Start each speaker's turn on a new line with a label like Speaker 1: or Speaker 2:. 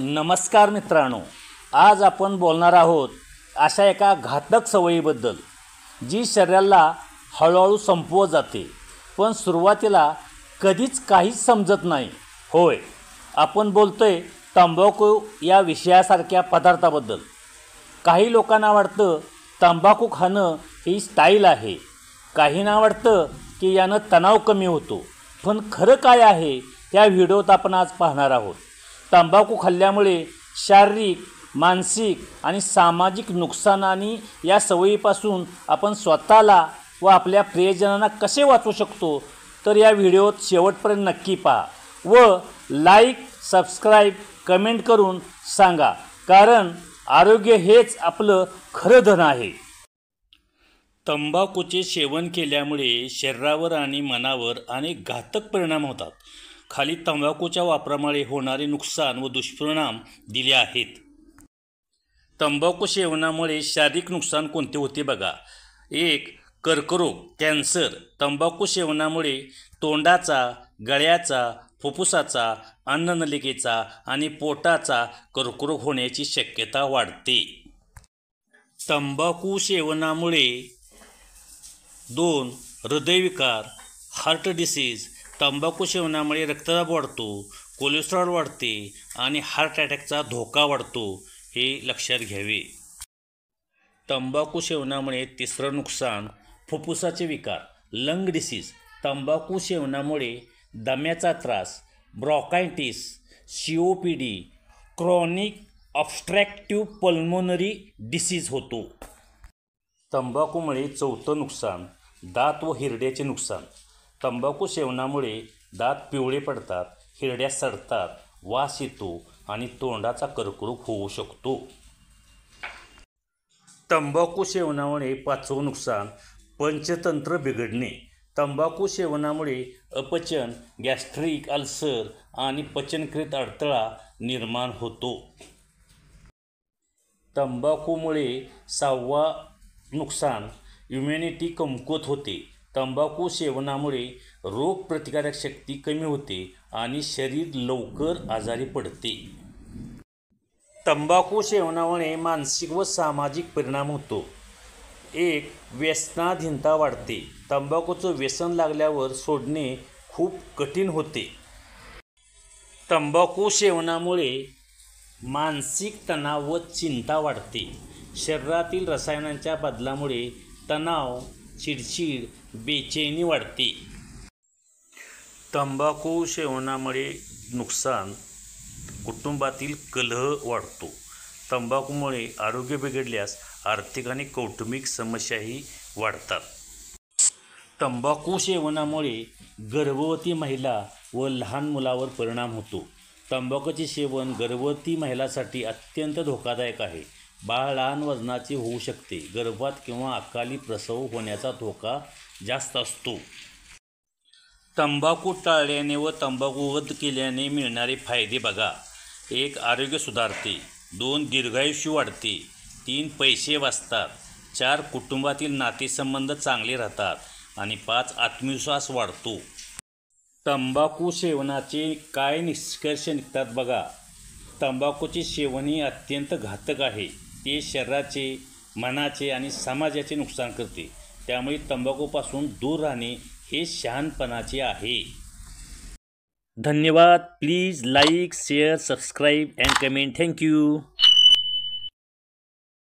Speaker 1: नमस्कार मित्रांनो, आज आपण बोलणार आहोत अशा एका घातक सवयीबद्दल जी शरीराला हळूहळू संपवत जाते, पण सुरुवातीला कधीच काहीच समजत नाही. होय, आपण बोलतोय तंबाखू या विषयासारख्या पदार्थाबद्दल. काही लोकांना वाटतं तंबाखू खाणं ही स्टाईल आहे, काहींना वाटतं की यानं तणाव कमी होतो. पण खरं काय आहे या व्हिडिओत आपण आज पाहणार आहोत. तंबाखू खाल्ल्यामुळे शारीरिक, मानसिक आणि सामाजिक नुकसान आणि या सवयीपासून आपण स्वतःला व आपल्या प्रियजनांना कसे वाचवू शकतो, तर या व्हिडिओत शेवटपर्यंत नक्की पहा व लाईक, सबस्क्राईब, कमेंट करून सांगा, कारण आरोग्य हेच आपलं खरं धन आहे. तंबाखूचे सेवन केल्यामुळे शरीरावर आणि मनावर अनेक घातक परिणाम होतात. खाली तंबाखूच्या वापरामुळे होणारे नुकसान व दुष्परिणाम दिले आहेत. तंबाखू सेवनामुळे शारीरिक नुकसान कोणते होते बघा. 1. कर्करोग, कॅन्सर. तंबाखू सेवनामुळे तोंडाचा, गळ्याचा, फुफ्फुसाचा, अन्ननलिकेचा आणि पोटाचा कर्करोग होण्याची शक्यता वाढते. तंबाखू सेवनामुळे 2. हृदयविकार, हार्ट डिसीज. तंबाखू सेवनामुळे रक्तदाब वाढतो, कोलेस्ट्रॉल वाढते आणि हार्ट अटॅकचा धोका वाढतो, हे लक्षात घ्यावे. तंबाखू सेवनामुळे 3रं नुकसान, फुफ्फुसाचे विकार, लंग डिसीज. तंबाखू सेवनामुळे दम्याचा त्रास, bronchitis, COPD, chronic obstructive pulmonary disease होतो. तंबाखूमुळे 4थं नुकसान, दात व हिरड्याचे नुकसान. तंबाखू सेवनामुळे दात पिवळे पडतात, हिरड्या सडतात, वास येतो आणि तोंडाचा कर्करोग होऊ शकतो. तंबाखू सेवनामुळे 5वं नुकसान, पंचतंत्र बिघडणे. तंबाखू सेवनामुळे अपचन, गॅस्ट्रिक अल्सर आणि पचनक्रियेत अडथळा निर्माण होतो. तंबाखूमुळे 6वं नुकसान, इम्युनिटी कमकुवत होते. तंबाखू सेवनामुळे रोगप्रतिकारक शक्ती कमी होते आणि शरीर लवकर आजारी पडते. तंबाखू सेवनामुळे मानसिक व सामाजिक परिणाम होतो. 1. व्यसनाधीनता वाढते. तंबाखूचं व्यसन लागल्यावर सोडणे खूप कठीण होते. तंबाखू सेवनामुळे मानसिक तणाव व चिंता वाढते. शरीरातील रसायनांच्या बदलामुळे तणाव, चिडचिड, बेचैनी वाढते. तंबाखू सेवनामुळे नुकसान, कुटुंबातील कलह वाढतो. तंबाखूमुळे आरोग्य बिघडल्यास आर्थिक आणि कौटुंबिक समस्याही वाढतात. तंबाखू सेवनामुळे गर्भवती महिला व लहान मुलावर परिणाम होतो. तंबाखूचे सेवन गर्भवती महिलांसाठी अत्यंत धोकादायक आहे. बाळ लहान वजनाचे होऊ शकते. गर्भात किंवा अकाली प्रसव होण्याचा धोका जास्त असतो. तंबाखू टाळल्याने व तंबाखू बंद केल्याने मिळणारे फायदे बघा. 1. आरोग्य सुधारते. 2. दीर्घायुष्य वाढते. 3. पैसे वाचतात. 4. कुटुंबातील नातेसंबंध चांगले राहतात आणि 5. आत्मविश्वास वाढतो. तंबाखू सेवनाचे काय निष्कर्ष निघतात बघा. तंबाखूचे सेवन हे अत्यंत घातक आहे. ते शरीराचे, मनाचे आणि समाजाचे नुकसान करते. त्यामुळे तंबाखूपासून दूर राहणे हे शहाणपणाचे आहे. धन्यवाद. Please like, share, subscribe and comment. Thank you.